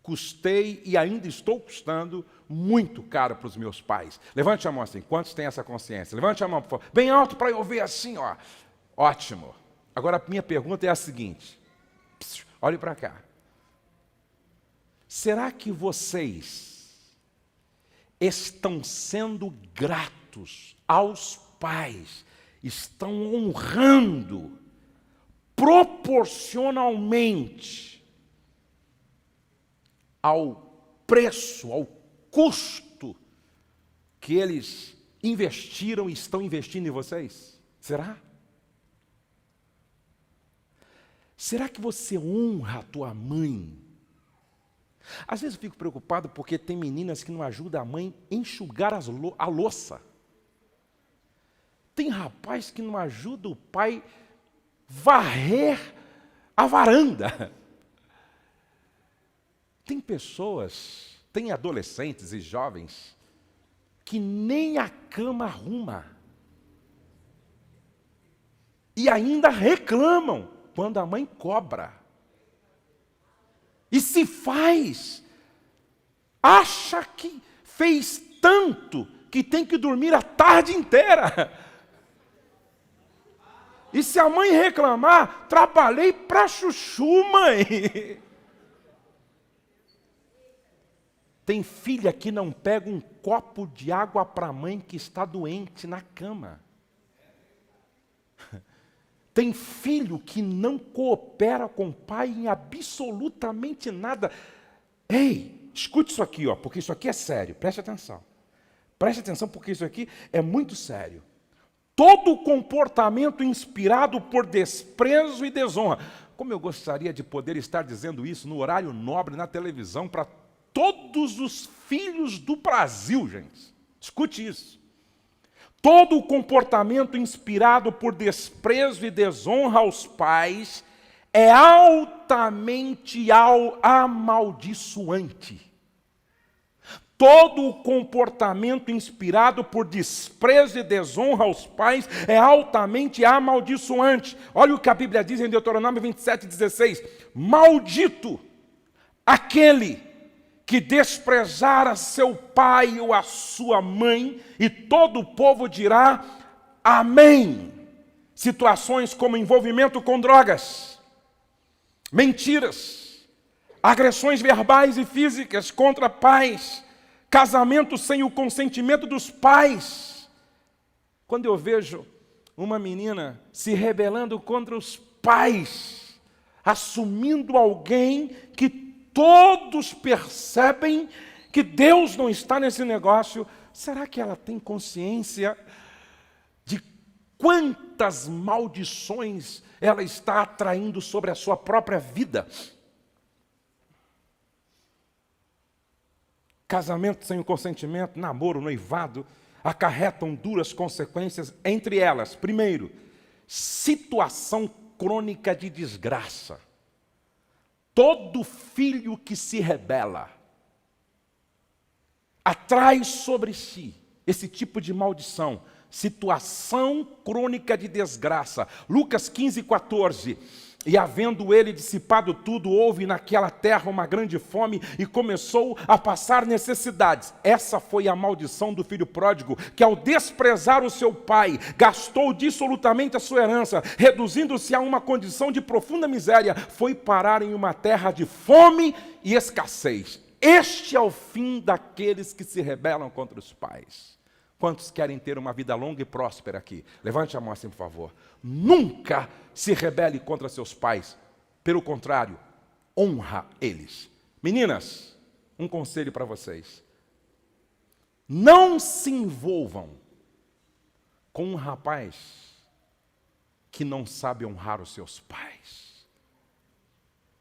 custei e ainda estou custando muito caro para os meus pais. Levante a mão assim, quantos têm essa consciência? Levante a mão, por favor. Bem alto para eu ver assim, ó. Ótimo. Agora a minha pergunta é a seguinte. Olhe para cá. Será que vocês estão sendo gratos aos pais? Estão honrando proporcionalmente ao preço, ao custo que eles investiram e estão investindo em vocês? Será? Será que você honra a tua mãe? Às vezes eu fico preocupado porque tem meninas que não ajudam a mãe a enxugar a louça. Tem rapaz que não ajuda o pai a varrer a varanda. Tem pessoas, tem adolescentes e jovens, que nem a cama arruma. E ainda reclamam quando a mãe cobra. E se faz, acha que fez tanto que tem que dormir a tarde inteira. E se a mãe reclamar, trabalhei para chuchu, mãe. Tem filha que não pega um copo de água para a mãe que está doente na cama. Tem filho que não coopera com o pai em absolutamente nada. Ei, escute isso aqui, ó, porque isso aqui é sério, preste atenção. Preste atenção porque isso aqui é muito sério. Todo comportamento inspirado por desprezo e desonra. Como eu gostaria de poder estar dizendo isso no horário nobre, na televisão, para todos os filhos do Brasil, gente. Escute isso. Todo comportamento inspirado por desprezo e desonra aos pais é altamente amaldiçoante. Todo comportamento inspirado por desprezo e desonra aos pais é altamente amaldiçoante. Olha o que a Bíblia diz em Deuteronômio 27:16. Maldito aquele que desprezar a seu pai ou a sua mãe, e todo o povo dirá amém. Situações como envolvimento com drogas, mentiras, agressões verbais e físicas contra pais, casamento sem o consentimento dos pais. Quando eu vejo uma menina se rebelando contra os pais, assumindo alguém que todos percebem que Deus não está nesse negócio, será que ela tem consciência de quantas maldições ela está atraindo sobre a sua própria vida? Casamento sem o consentimento, namoro, noivado, acarretam duras consequências, entre elas, primeiro, situação crônica de desgraça. Todo filho que se rebela atrai sobre si esse tipo de maldição. situação crônica de desgraça. Lucas 15:14. E havendo ele dissipado tudo, houve naquela terra uma grande fome e começou a passar necessidades. Essa foi a maldição do filho pródigo, que ao desprezar o seu pai, gastou dissolutamente a sua herança, reduzindo-se a uma condição de profunda miséria, foi parar em uma terra de fome e escassez. Este é o fim daqueles que se rebelam contra os pais. Quantos querem ter uma vida longa e próspera aqui? Levante a mão assim, por favor. Nunca se rebele contra seus pais. Pelo contrário, honra eles. Meninas, um conselho para vocês. Não se envolvam com um rapaz que não sabe honrar os seus pais.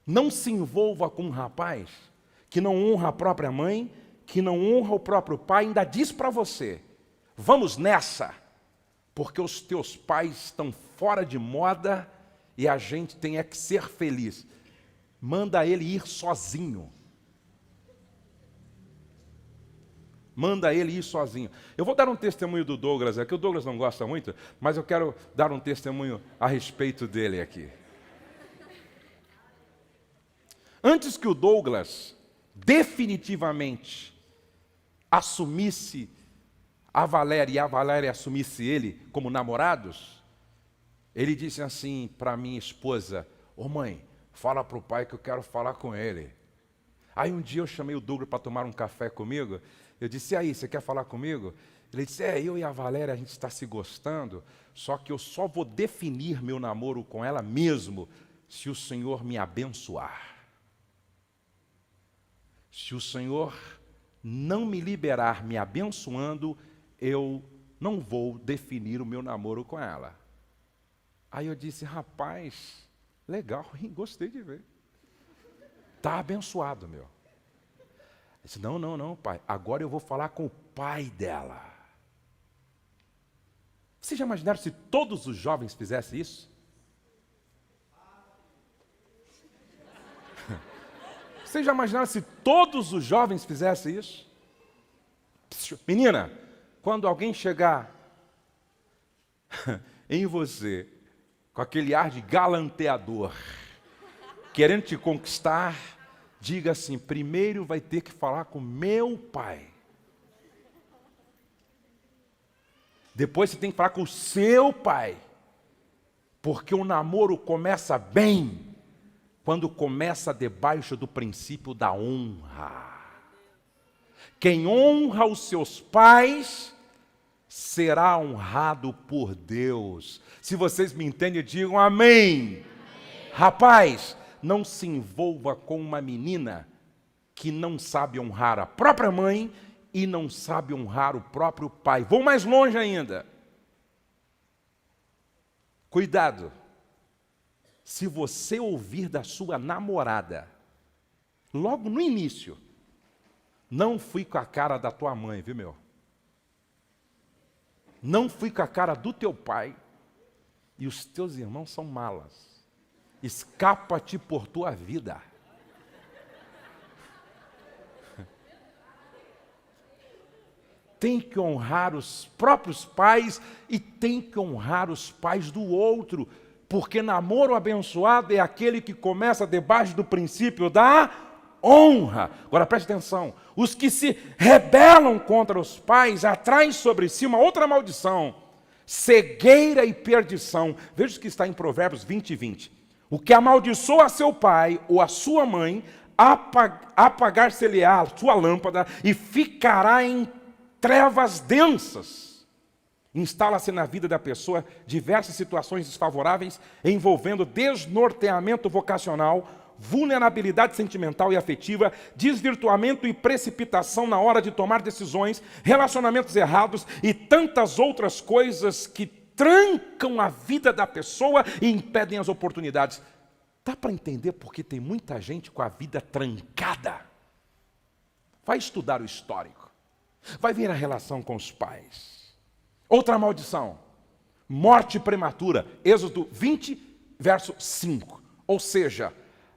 Não se envolva com um rapaz que não honra a própria mãe, que não honra o próprio pai, ainda diz para você: vamos nessa, porque os teus pais estão fora de moda e a gente tem é que ser feliz. Manda ele ir sozinho. Manda ele ir sozinho. Eu vou dar um testemunho do Douglas aqui. O Douglas não gosta muito, mas eu quero dar um testemunho a respeito dele aqui. Antes que o Douglas definitivamente assumisse a Valéria e a Valéria assumisse ele como namorados, ele disse assim para minha esposa: ô mãe, fala para o pai que eu quero falar com ele. Aí um dia eu chamei o Douglas para tomar um café comigo. Eu disse: e aí, você quer falar comigo? Ele disse: eu e a Valéria, a gente está se gostando, só que eu só vou definir meu namoro com ela mesmo se o Senhor me abençoar. Se o Senhor não me liberar me abençoando, eu não vou definir o meu namoro com ela. Aí eu disse: rapaz, legal, hein? Gostei de ver. Está abençoado, meu. Ele disse: não, pai, agora eu vou falar com o pai dela. Vocês já imaginaram se todos os jovens fizessem isso? Vocês já imaginaram se todos os jovens fizessem isso? Menina, quando alguém chegar em você com aquele ar de galanteador, querendo te conquistar, diga assim: primeiro vai ter que falar com meu pai. Depois você tem que falar com o seu pai. Porque o namoro começa bem quando começa debaixo do princípio da honra. Quem honra os seus pais será honrado por Deus. Se vocês me entendem, digam amém. Rapaz, não se envolva com uma menina que não sabe honrar a própria mãe e não sabe honrar o próprio pai. Vou mais longe ainda. Cuidado. Se você ouvir da sua namorada, logo no início: não fui com a cara da tua mãe, viu, meu? Não fui com a cara do teu pai, e os teus irmãos são malas. Escapa-te por tua vida. Tem que honrar os próprios pais e tem que honrar os pais do outro, porque namoro abençoado é aquele que começa debaixo do princípio da honra. Agora preste atenção: os que se rebelam contra os pais atraem sobre si uma outra maldição: cegueira e perdição. Veja o que está em Provérbios 20:20. O que amaldiçoa a seu pai ou a sua mãe, apagar-se-lhe-á a sua lâmpada e ficará em trevas densas. Instala-se na vida da pessoa diversas situações desfavoráveis, envolvendo desnorteamento vocacional, vulnerabilidade sentimental e afetiva, desvirtuamento e precipitação na hora de tomar decisões, relacionamentos errados e tantas outras coisas que trancam a vida da pessoa e impedem as oportunidades. Dá para entender por que tem muita gente com a vida trancada? Vai estudar o histórico. Vai ver a relação com os pais. Outra maldição: morte prematura. Êxodo 20, verso 5. Ou seja,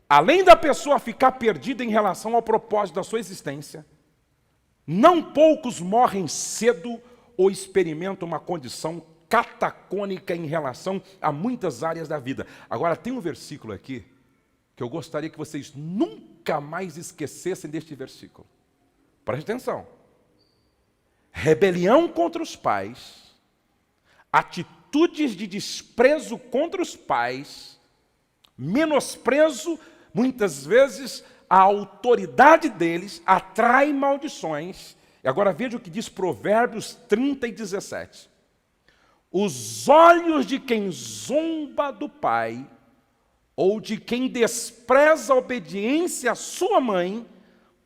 além da pessoa ficar perdida em relação ao propósito da sua existência, não poucos morrem cedo ou experimenta uma condição catacônica em relação a muitas áreas da vida. Agora, tem um versículo aqui que eu gostaria que vocês nunca mais esquecessem deste versículo. Preste atenção. Rebelião contra os pais, atitudes de desprezo contra os pais, menosprezo, muitas vezes, a autoridade deles, atrai maldições. E agora veja o que diz Provérbios 30 e 17. Os olhos de quem zomba do pai, ou de quem despreza a obediência à sua mãe,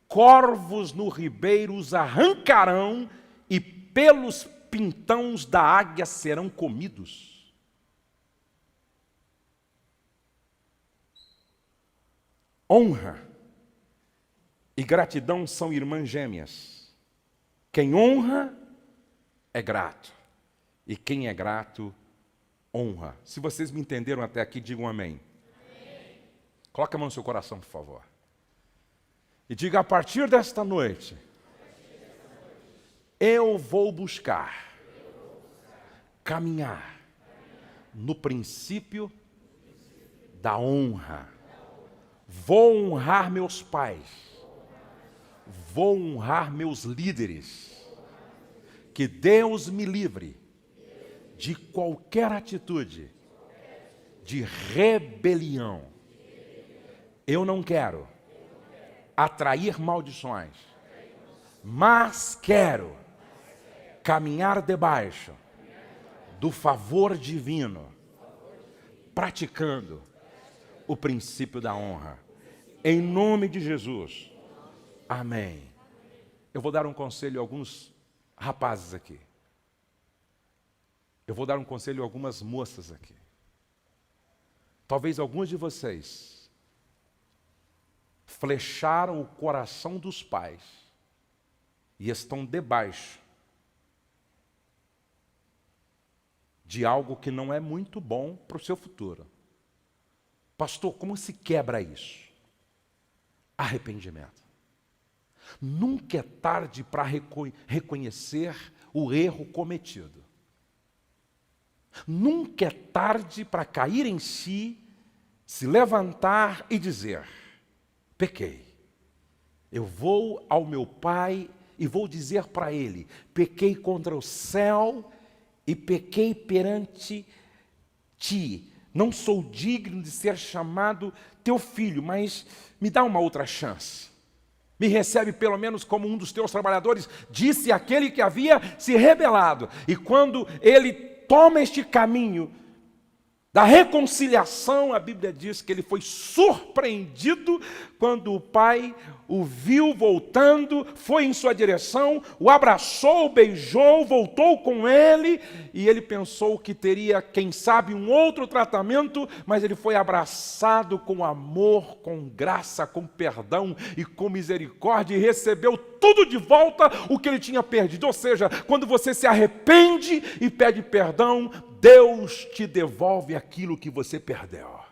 corvos no ribeiro os arrancarão e pelos pintões da águia serão comidos. Honra e gratidão são irmãs gêmeas. Quem honra é grato, e quem é grato honra. Se vocês me entenderam até aqui, digam amém. Amém. Coloque a mão no seu coração, por favor. E diga: a partir desta noite, eu vou buscar caminhar no princípio da honra. Vou honrar meus pais. Vou honrar meus líderes. Que Deus me livre de qualquer atitude de rebelião. Eu não quero atrair maldições, mas quero caminhar debaixo do favor divino, praticando o princípio da honra. Em nome de Jesus. Amém. Eu vou dar um conselho a alguns rapazes aqui. Eu vou dar um conselho a algumas moças aqui. Talvez alguns de vocês flecharam o coração dos pais e estão debaixo de algo que não é muito bom para o seu futuro. Pastor, como se quebra isso? Arrependimento. Nunca é tarde para reconhecer o erro cometido. Nunca é tarde para cair em si, se levantar e dizer: pequei. Eu vou ao meu pai e vou dizer para ele: pequei contra o céu e pequei perante ti. Não sou digno de ser chamado teu filho, mas me dá uma outra chance. Me recebe pelo menos como um dos teus trabalhadores, disse aquele que havia se rebelado. E quando ele toma este caminho da reconciliação, a Bíblia diz que ele foi surpreendido quando o pai o viu voltando, foi em sua direção, o abraçou, beijou, voltou com ele, e ele pensou que teria, quem sabe, um outro tratamento, mas ele foi abraçado com amor, com graça, com perdão e com misericórdia, e recebeu tudo de volta o que ele tinha perdido. Ou seja, quando você se arrepende e pede perdão, Deus te devolve aquilo que você perdeu.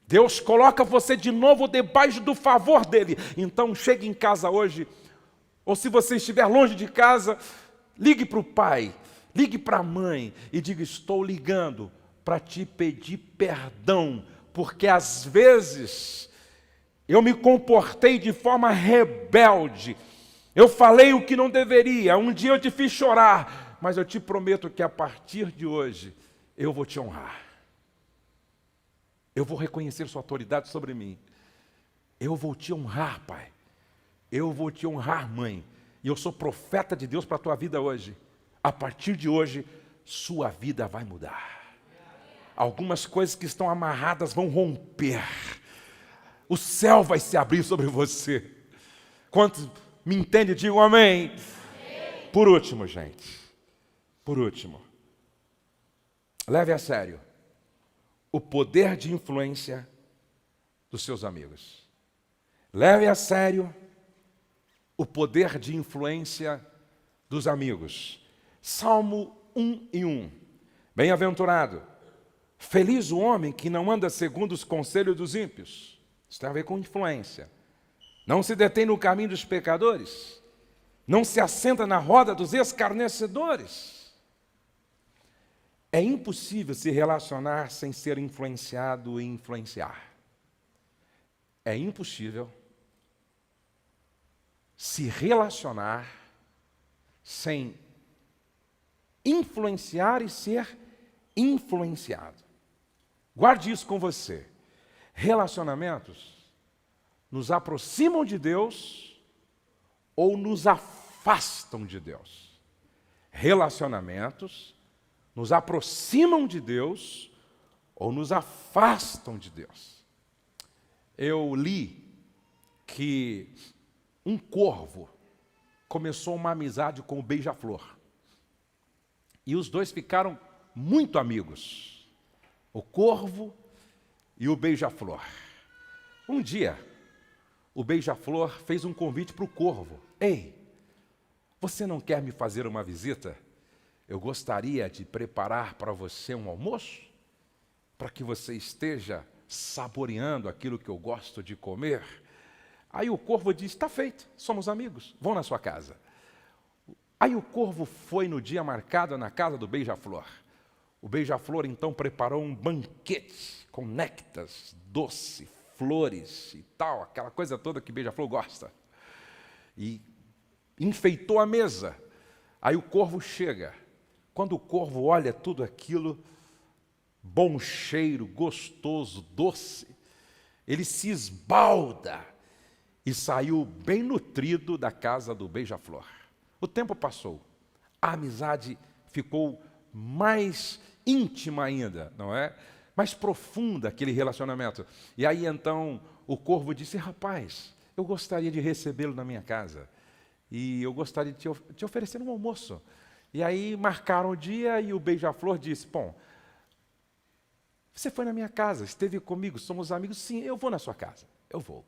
Deus coloca você de novo debaixo do favor dele. Então chegue em casa hoje, ou se você estiver longe de casa, ligue para o pai, ligue para a mãe e diga: estou ligando para te pedir perdão, porque às vezes eu me comportei de forma rebelde, eu falei o que não deveria, um dia eu te fiz chorar, mas eu te prometo que a partir de hoje eu vou te honrar. Eu vou reconhecer sua autoridade sobre mim. Eu vou te honrar, pai. Eu vou te honrar, mãe. E eu sou profeta de Deus para a tua vida hoje. A partir de hoje, sua vida vai mudar. Algumas coisas que estão amarradas vão romper. O céu vai se abrir sobre você. Quantos me entendem, digam amém. Amém. Por último, gente. Por último. Leve a sério o poder de influência dos seus amigos. Leve a sério o poder de influência dos amigos. Salmo 1:1. Bem-aventurado, feliz o homem que não anda segundo os conselhos dos ímpios. Isso tem a ver com influência. Não se detém no caminho dos pecadores, não se assenta na roda dos escarnecedores. É impossível se relacionar sem ser influenciado e influenciar. É impossível se relacionar sem influenciar e ser influenciado. Guarde isso com você. Relacionamentos nos aproximam de Deus ou nos afastam de Deus. Relacionamentos nos aproximam de Deus ou nos afastam de Deus. Eu li que um corvo começou uma amizade com o beija-flor. E os dois ficaram muito amigos. O corvo e o beija-flor. Um dia, o beija-flor fez um convite para o corvo. Ei, você não quer me fazer uma visita? Eu gostaria de preparar para você um almoço, para que você esteja saboreando aquilo que eu gosto de comer. Aí o corvo disse, está feito, somos amigos, vão na sua casa. Aí o corvo foi no dia marcado na casa do beija-flor. O beija-flor então preparou um banquete com néctares, doce, flores e tal, aquela coisa toda que beija-flor gosta. E enfeitou a mesa. Aí o corvo chega. Quando o corvo olha tudo aquilo, bom cheiro, gostoso, doce, ele se esbalda e saiu bem nutrido da casa do beija-flor. O tempo passou, a amizade ficou mais íntima ainda, não é? Mais profunda aquele relacionamento. E aí então o corvo disse, rapaz, eu gostaria de recebê-lo na minha casa. E eu gostaria de te oferecer um almoço. E aí marcaram o dia e o beija-flor disse, bom, você foi na minha casa, esteve comigo, somos amigos, sim, eu vou na sua casa, eu vou.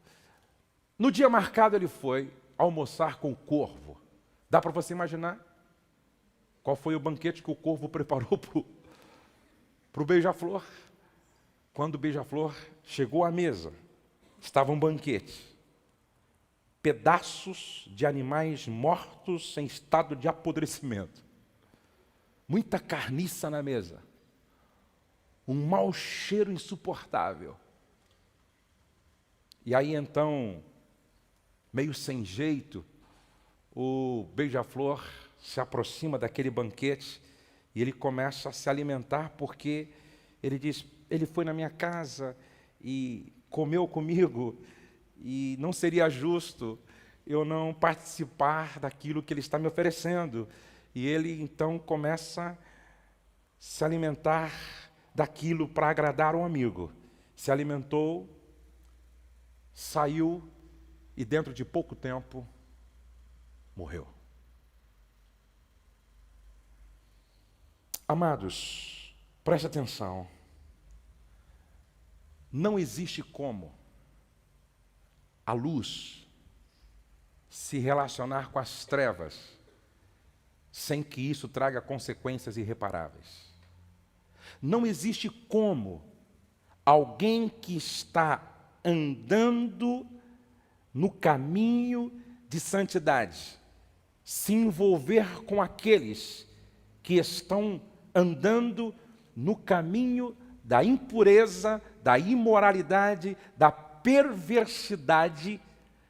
No dia marcado ele foi almoçar com o corvo. Dá para você imaginar qual foi o banquete que o corvo preparou para o beija-flor? Quando o beija-flor chegou à mesa, estava um banquete. Pedaços de animais mortos em estado de apodrecimento. Muita carniça na mesa. Um mau cheiro insuportável. E aí então, meio sem jeito, o beija-flor se aproxima daquele banquete e ele começa a se alimentar porque ele diz, ele foi na minha casa e comeu comigo e não seria justo eu não participar daquilo que ele está me oferecendo. E ele então começa a se alimentar daquilo para agradar um amigo. Se alimentou, saiu e dentro de pouco tempo morreu. Amados, preste atenção. Não existe como a luz se relacionar com as trevas sem que isso traga consequências irreparáveis. Não existe como alguém que está andando no caminho de santidade se envolver com aqueles que estão andando no caminho da impureza, da imoralidade, da perversidade,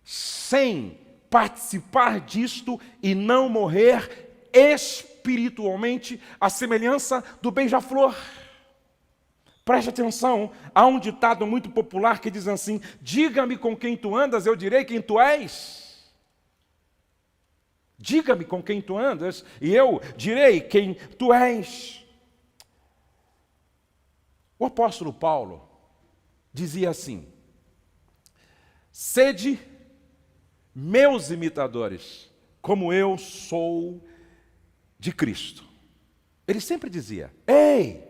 sem participar disto e não morrer espiritualmente, à semelhança do beija-flor. Preste atenção, há um ditado muito popular que diz assim, diga-me com quem tu andas, eu direi quem tu és. Diga-me com quem tu andas, e eu direi quem tu és. O apóstolo Paulo dizia assim, sede meus imitadores, como eu sou de Cristo. Ele sempre dizia, ei,